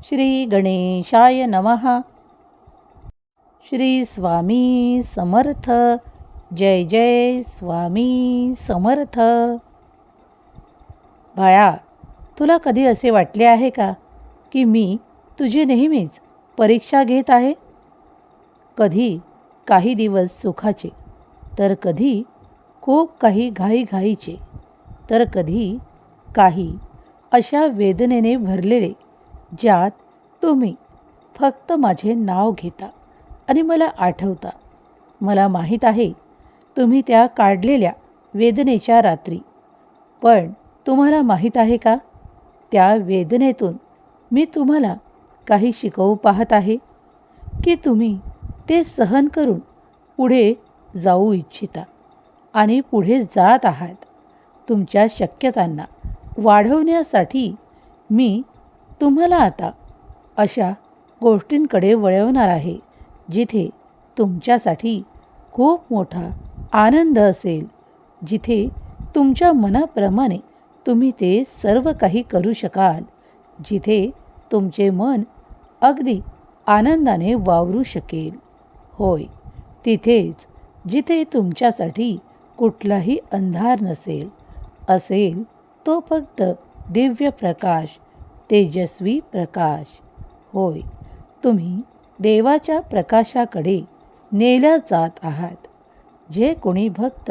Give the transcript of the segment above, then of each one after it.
श्री गणेशाय नमः. श्री स्वामी समर्थ. जय जय स्वामी समर्थ. बाळा, तुला कधी असे वाटले आहे का की मी तुझी नेहमीच परीक्षा घेत आहे? कधी काही दिवस सुखाचे, तर कधी खूप काही घाईघाईचे, तर कधी काही अशा वेदनेने भरलेले ज्यात तुम्ही फक्त माझे नाव घेता आणि मला आठवता. मला माहीत आहे तुम्ही त्या काढलेल्या वेदनेच्या रात्री. पण तुम्हाला माहीत आहे का, त्या वेदनेतून मी तुम्हाला काही शिकवू पाहत आहे की तुम्ही ते सहन करून पुढे जाऊ इच्छिता आणि पुढे जात आहात. तुमच्या शक्यतांना वाढवण्यासाठी मी तुम्हाला आता अशा गोष्टींकडे वळवणार आहे जिथे तुमच्यासाठी खूप मोठा आनंद असेल, जिथे तुमच्या मनाप्रमाणे तुम्ही ते सर्व काही करू शकाल, जिथे तुमचे मन अगदी आनंदाने वावरू शकेल. होय, तिथेच जिथे तुमच्यासाठी कुठलाही अंधार नसेल. असेल तो फक्त दिव्य प्रकाश, तेजस्वी प्रकाश. होय, तुम्ही देवाच्या प्रकाशाकडे नेल्या जात आहात. जे कोणी भक्त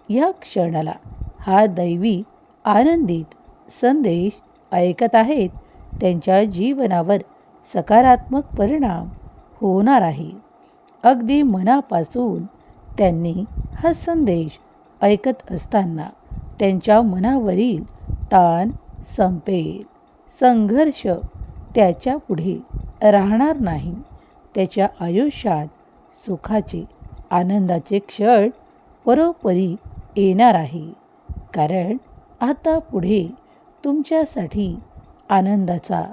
या क्षणाला हा दैवी आनंदित संदेश ऐकत आहेत, त्यांच्या जीवनावर सकारात्मक परिणाम होणार आहे. अगदी मनापासून त्यांनी हा संदेश ऐकत असताना त्यांच्या मनावरील ताण संपेल. संघर्ष त्याच्या पुढे राहणार नाही. त्याच्या आयुष्यात सुखाचे, आनंदाचे क्षण परोपरी येणार आहे. कारण आता पुढे तुमच्यासाठी आनंदाचा,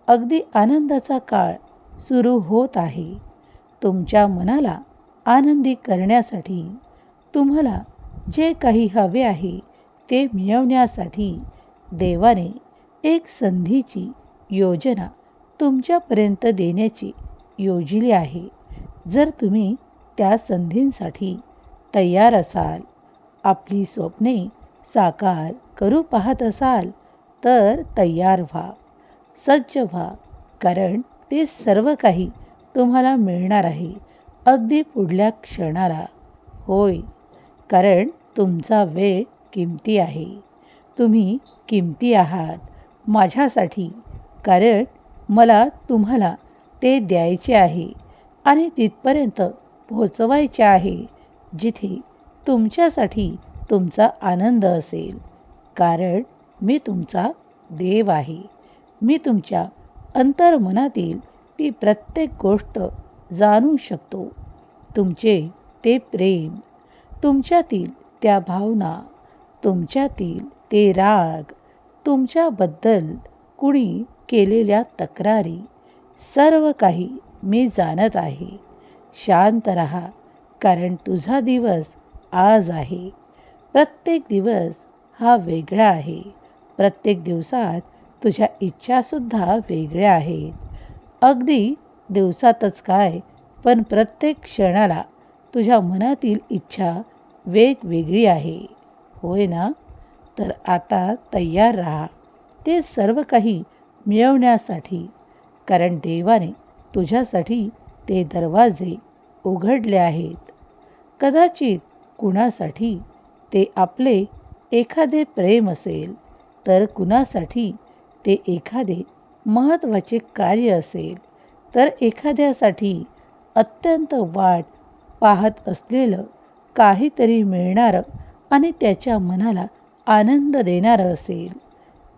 अगदी आनंदाचा काळ सुरू होत आहे. तुमच्या मनाला आनंदी करण्यासाठी, तुम्हाला जे काही हवे आहे ते मिळवण्यासाठी देवाने एक संधीची योजना तुमच्यापर्यंत देण्याची योजिली आहे. जर तुम्ही त्या संधींसाठी तयार असाल, आपली स्वप्ने साकार करू पाहत असाल, तर तयार व्हा, सज्ज व्हा. कारण ते सर्व काही तुम्हाला मिळणार आहे अगदी पुढल्या क्षणाला. होय, कारण तुमचा वेळ किमती आहे. तुम्ही किमती आहात माझ्यासाठी. कारण मला तुम्हाला ते द्यायचे आहे आणि तिथपर्यंत पोहोचवायचे आहे जिथे तुमच्यासाठी तुमचा आनंद असेल. कारण मी तुमचा देव आहे. मी तुमच्या अंतर्मनातील ती प्रत्येक गोष्ट जाणू शकतो. तुमचे ते प्रेम, तुमच्यातील त्या भावना, तुमच्यातील ते राग, तुमच्याबद्दल कुणी केलेल्या तक्रारी, सर्व काही मी जाणत आहे. शांत रहा, कारण तुझा दिवस आज आहे. प्रत्येक दिवस हा वेगळा आहे. प्रत्येक दिवसात तुझ्या इच्छासुद्धा वेगळ्या आहेत. अगदी दिवसातच काय, पण प्रत्येक क्षणाला तुझ्या मनातील इच्छा वेगवेगळी आहे. होय ना? तर आता तयार राहा ते सर्व काही मिळवण्यासाठी. कारण देवाने तुझ्यासाठी ते दरवाजे उघडले आहेत. कदाचित कुणासाठी ते आपले एखादे प्रेम असेल, तर कुणासाठी ते एखादे महत्त्वाचे कार्य असेल, तर एखाद्यासाठी अत्यंत वाट पाहत असलेलं काहीतरी मिळणारं आणि त्याच्या मनाला आनंद देणारं असेल.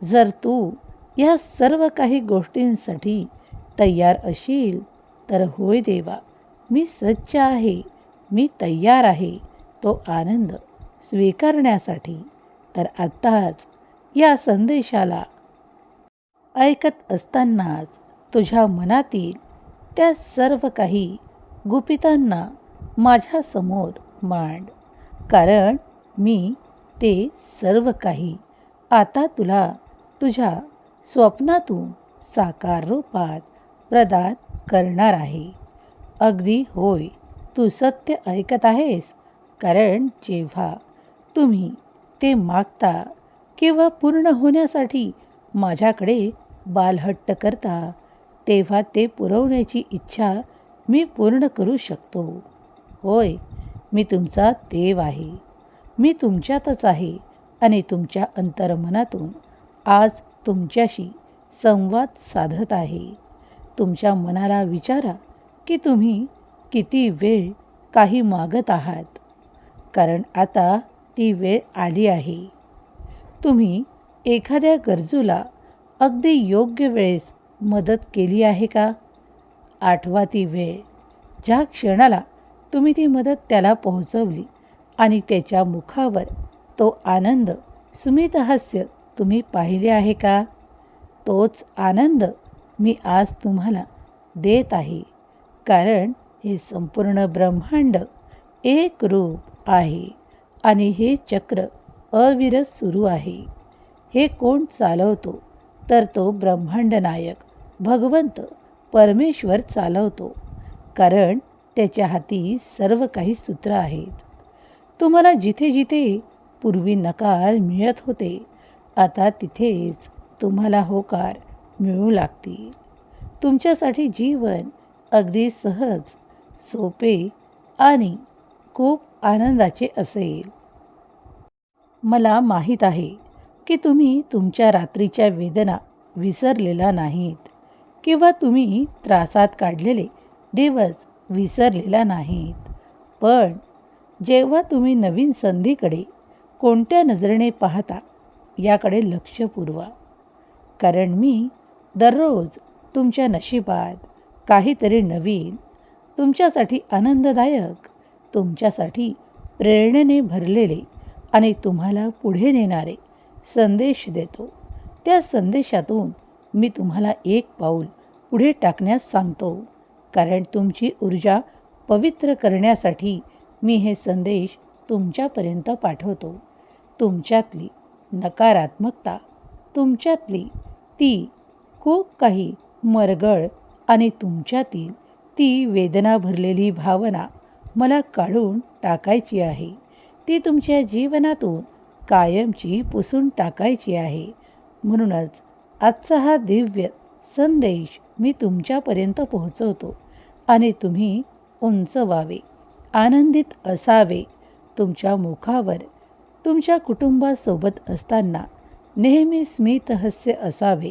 जर तू या सर्व काही गोष्टींसाठी तयार असील, तर होय देवा, मी सज्ज आहे, मी तयार आहे तो आनंद स्वीकारण्यासाठी. तर आत्ताच या संदेशाला ऐकत असतानाच तुझ्या मनातील त्या सर्व काही गुपितांना माझ्यासमोर मांड. कारण मी ते सर्व काही आता तुला तुझ्या स्वप्नातून साकार रूपात प्रदान करणार आहे. अगदी होय, तू सत्य ऐकत आहेस. कारण जेव्हा तुम्ही ते मागता किंवा पूर्ण होण्यासाठी माझ्याकडे बालहट्ट करता, तेव्हा ते पुरवण्याची इच्छा मी पूर्ण करू शकतो. होय, मी तुमचा देव आहे. मी तुमच्यातच आहे आणि तुमच्या अंतर्मनातून आज तुमच्याशी संवाद साधत आहे. तुमच्या मनाला विचारा की तुम्ही किती वेळ काही मागत आहात, कारण आता ती वेळ आली आहे. तुम्ही एखाद्या गरजूला अगदी योग्य वेळेस मदत केली आहे का? आठवा ती वेळ, ज्या क्षणाला तुम्ही ती मदत त्याला पोहोचवली आणि त्याच्या मुखावर तो आनंद, स्मितहास्य तुम्ही पाहिले आहे का? तोच आनंद मी आज तुम्हाला देत आहे. कारण हे संपूर्ण ब्रह्मांड एक रूप आहे आणि हे चक्र अविरत सुरू आहे. हे कोण चालवतो? तर तो ब्रह्मांड नायक भगवंत परमेश्वर चालवतो. कारण त्याच्या हाती सर्व काही सूत्र आहेत. तुम्हाला जिथे जिथे पूर्वी नकार मिळत होते, आता तिथेच तुम्हाला होकार मिळू लागतील. तुमच्यासाठी जीवन अगदी सहज, सोपे आणि खूप आनंदाचे असेल. मला माहीत आहे की तुम्ही तुमच्या रात्रीच्या वेदना विसरलेला नाहीत किंवा तुम्ही त्रासात काढलेले दिवस विसरलेला नाहीत. पण जेव्हा तुम्ही नवीन संधीकडे कोणत्या नजरेने पाहता याकडे लक्ष पुरवा. कारण मी दररोज तुमच्या नशिबात काहीतरी नवीन, तुमच्यासाठी आनंददायक, तुमच्यासाठी प्रेरणेने भरलेले आणि तुम्हाला पुढे नेणारे संदेश देतो. त्या संदेशातून मी तुम्हाला एक पाऊल पुढे टाकण्यास सांगतो. कारण तुमची ऊर्जा पवित्र करण्यासाठी मी हे संदेश तुमच्यापर्यंत पाठवतो. तुमच्यातली नकारात्मकता, तुमच्यातली ती खूप काही मरगळ आणि तुमच्यातील ती वेदना भरलेली भावना मला काढून टाकायची आहे. ती तुमच्या जीवनातून कायमची पुसून टाकायची आहे. म्हणूनच आजचा हा दिव्य संदेश मी तुमच्यापर्यंत पोहोचवतो आणि तुम्ही उंच व्हावे, आनंदित असावे. तुमच्या मुखावर तुमच्या कुटुंबासोबत असताना नेहमी स्मितहास्य असावे,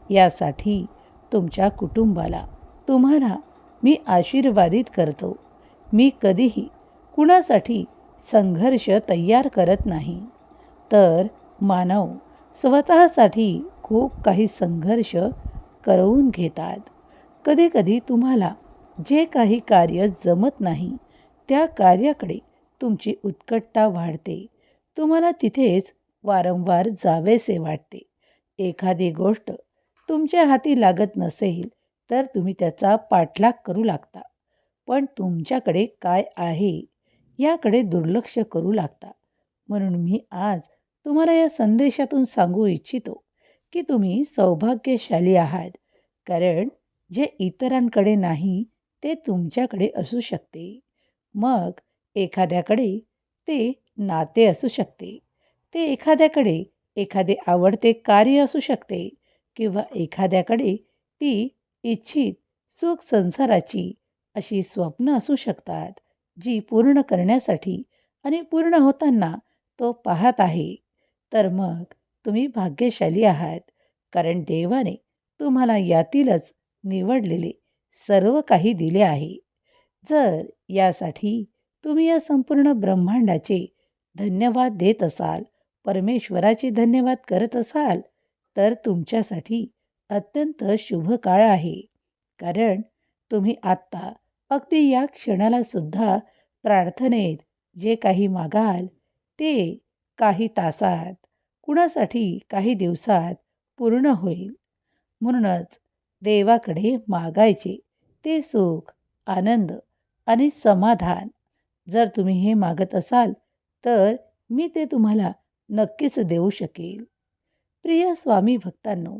यासाठी तुमच्या कुटुंबाला, तुम्हाला मी आशीर्वादित करतो. मी कधीही कुणासाठी संघर्ष तयार करत नाही, तर मानव स्वतःसाठी खूप काही संघर्ष करवून घेतात. कधीकधी तुम्हाला जे काही कार्य जमत नाही, त्या कार्याकडे तुमची उत्कटता वाढते. तुम्हाला तिथेच वारंवार जावेसे वाटते. एखादी गोष्ट तुमच्या हाती लागत नसेल तर तुम्ही त्याचा पाठलाग करू लागता. पण तुमच्याकडे काय आहे याकडे दुर्लक्ष करू लागता. म्हणून मी आज तुम्हाला या संदेशातून सांगू इच्छितो की तुम्ही सौभाग्यशाली आहात. कारण जे इतरांकडे नाही ते तुमच्याकडे असू शकते. मग एखाद्याकडे ते नाते असू शकते, ते एखाद्याकडे एखादे आवडते कार्य असू शकते किंवा एखाद्याकडे ती इच्छित सुख संसाराची अशी स्वप्न असू शकतात, जी पूर्ण करण्यासाठी आणि पूर्ण होताना तो पाहत आहे. तर मग तुम्ही भाग्यशाली आहात. कारण देवाने तुम्हाला यातीलच निवडलेले सर्व काही दिले आहे. जर यासाठी तुम्ही या संपूर्ण ब्रह्मांडाचे धन्यवाद देत असाल, परमेश्वराचे धन्यवाद करत असाल, तर तुमच्यासाठी अत्यंत शुभ काळ आहे. कारण तुम्ही आत्ता अगदी या क्षणाला सुद्धा प्रार्थनेत जे काही मागाल ते काही तासात, कुणासाठी काही दिवसात पूर्ण होईल. म्हणूनच देवाकडे मागायचे ते सुख, आनंद आणि समाधान. जर तुम्ही हे मागत असाल तर मी ते तुम्हाला नक्कीच देऊ शकेल. प्रिय स्वामी भक्तांनो,